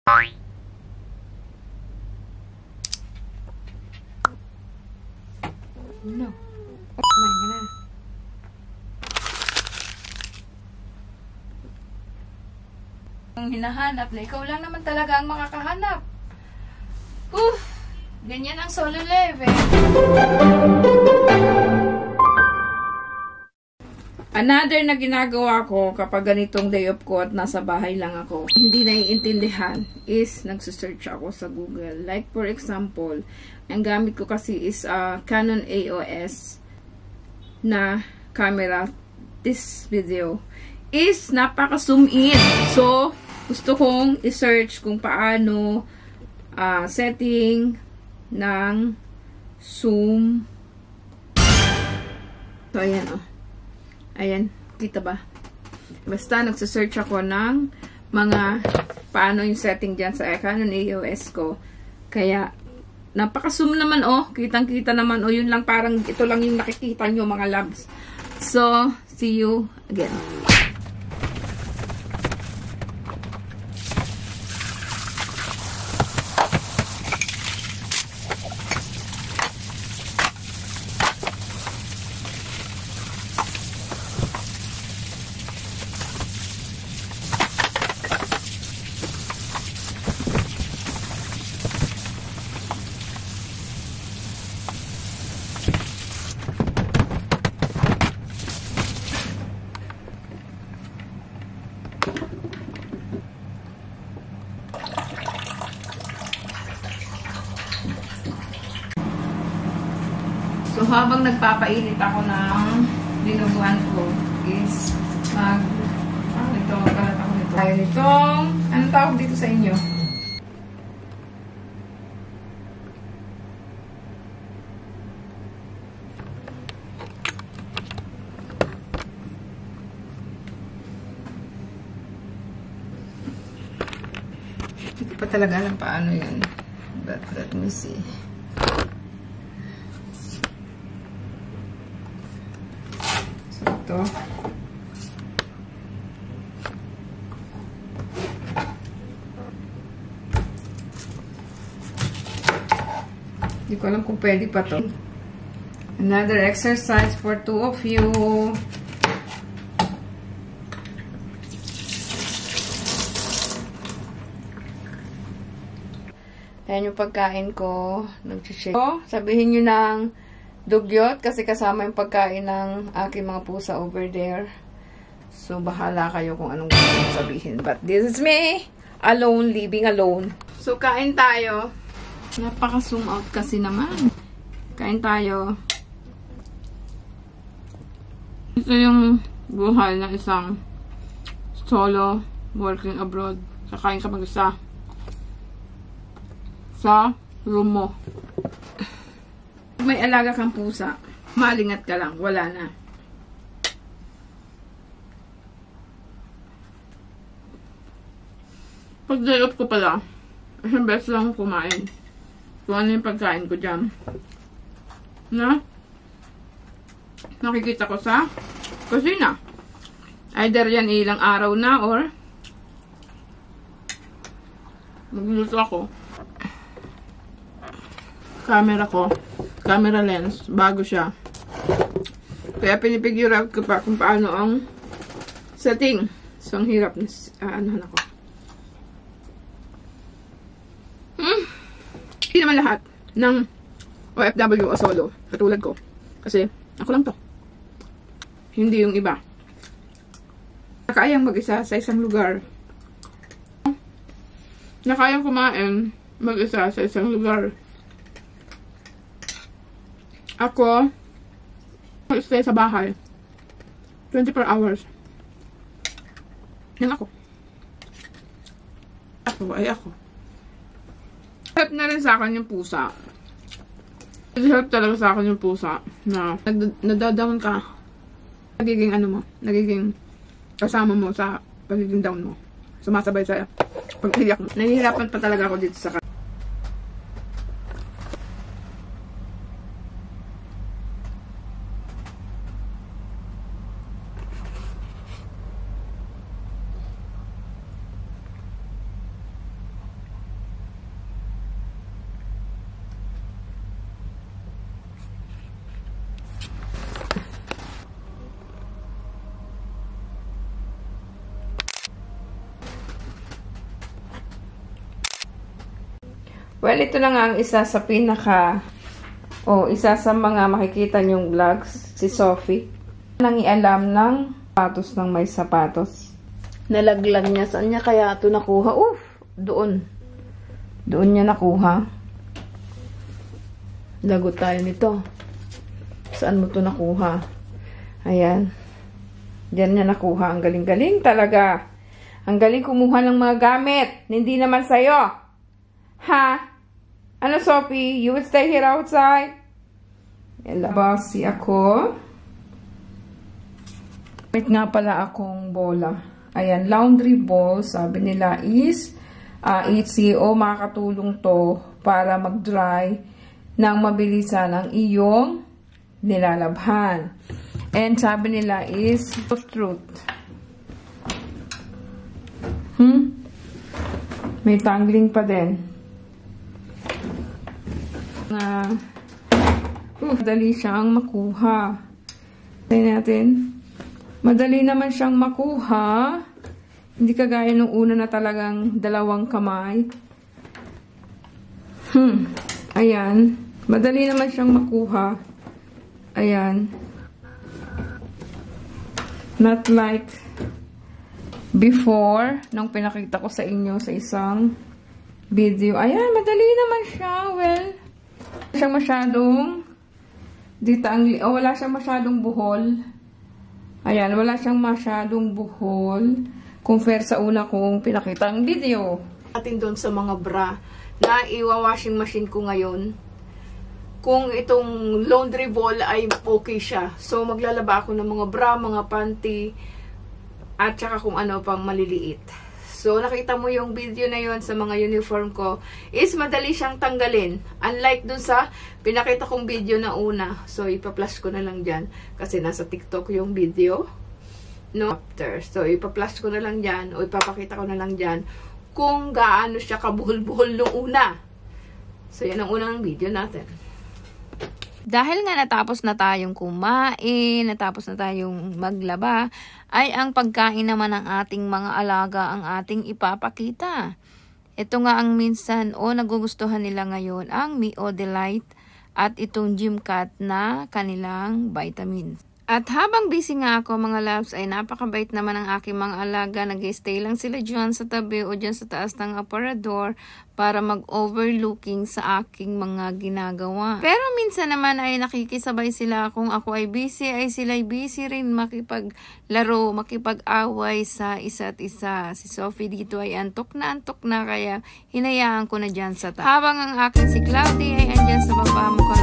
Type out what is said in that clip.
No. Kumain ka na. Ang hinahanap na ikaw lang naman talaga ang makakahanap. Ganyan ang solo level. Another na ginagawa ko kapag ganitong day off ko at nasa bahay lang ako, hindi naiintindihan, is nagsusearch ako sa Google. Like for example, ang gamit ko kasi is Canon EOS na camera. This video is napaka-zoom in. So, gusto kong i-search kung paano setting ng zoom. So, ayan o. Ayan, kita ba? Basta nagsasearch ako ng mga paano yung setting dyan sa Canon EOS ko. Kaya, napaka-zoom naman kitang-kita naman yun lang, parang ito lang yung nakikita nyo mga loves. So, see you again. So, habang nagpapainit ako ng dinuguan ko, is magkalat ako nito. Tayo nitong, anong tawag dito sa inyo? Hindi pa talaga alam paano yun. But let me see. Ito. Hindi ko alam kung pwede pa to. Another exercise for two of you. Ayan yung pagkain ko. Nag-shake. So, sabihin nyo ng dugyot kasi kasama yung pagkain ng aking mga pusa over there. So, bahala kayo kung anong gusto sabihin. But this is me, alone, living alone. So, kain tayo. Napaka-zoom out kasi naman. Kain tayo. Ito yung buhay na isang solo working abroad. Kakain ka mag-isa sa room mo. Kung may alaga kang pusa, malingat ka lang. Wala na. Pag day off ko pala, isang beses lang kumain. Kung ano yung pagkain ko dyan. Na? Nakikita ko sa kusina. Either yan ilang araw na or magluluto ako. Camera lens, bago siya. Kaya pinipigure out ko pa kung paano ang setting. So, ang hirap na anuhan ako. Hindi naman lahat ng OFW o solo, katulad ko. Kasi, ako lang to. Hindi yung iba. Nakayang mag-isa sa isang lugar. Nakayang kumain mag-isa sa isang lugar. Ako, mag-stay sa bahay. 24 hours. Yan ako. Ako. Help na rin sa akin yung pusa. Help talaga sa akin yung pusa. Na nadadown ka. Nagiging nagiging kasama mo sa pagiging down mo. Sumasabay sa pag-iyak mo. Nahihirapan pa talaga ako dito sa Well, ito na nga ang isa sa isa sa mga makikita niyong vlogs, si Sophie. Nangialam ng sapatos ng may sapatos. Nalaglag niya. Saan niya kaya ito nakuha? Doon. Doon niya nakuha. Lagot tayo nito. Saan mo ito nakuha? Ayan. Diyan niya nakuha. Ang galing-galing talaga. Ang galing kumuha ng mga gamit. Hindi naman sa'yo. Ha? Ano, Sophie? You would stay here outside? Bossy ako. Wait nga pala akong bola. Ayan, laundry ball. Sabi nila is HCO, makakatulong to para mag-dry ng mabilisan ang iyong nilalabhan. And sabi nila is truth. May tangling pa din. Madali siyang makuha. Tingnan natin. Madali naman siyang makuha. Hindi kagaya nung una na talagang dalawang kamay. Ayan. Madali naman siyang makuha. Ayan. Not like before, nung pinakita ko sa inyo sa isang video. Ayan, madali naman siya. Well, wala siyang masyadong wala siyang masyadong buhol. Ayan, wala siyang masyadong buhol compare sa una kong pinakita ang video. Atin doon sa mga bra na iwa-washing machine ko ngayon. Kung itong laundry ball ay okay siya. So, maglalaba ako ng mga bra, mga panty, at saka kung ano pang maliliit. So, nakita mo yung video na yon sa mga uniform ko, is madali siyang tanggalin. Unlike dun sa pinakita kong video na una. So, ipa-flash ko na lang dyan. Kasi nasa TikTok yung video. No, after. So, ipa-flash ko na lang dyan, o ipapakita ko na lang dyan, kung gaano siya kabuhol-buhol nung una. So, yan ang unang video natin. Dahil nga natapos na tayong kumain, natapos na tayong maglaba, ay ang pagkain naman ng ating mga alaga ang ating ipapakita. Ito nga ang minsan nagugustuhan nila ngayon, ang Mio Delight at itong Gymcat na kanilang vitamins. At habang busy nga ako mga loves, ay napakabait naman ang aking mga alaga. Nag-stay lang sila dyan sa tabi o dyan sa taas ng aparador para mag-overlooking sa aking mga ginagawa. Pero minsan naman ay nakikisabay sila. Kung ako ay busy, ay sila ay busy rin makipaglaro, makipag-away sa isa't isa. Si Sophie dito ay antok na kaya hinayaan ko na dyan sa taas. Habang ang aking si Cloudy ay andyan sa baba, mukhang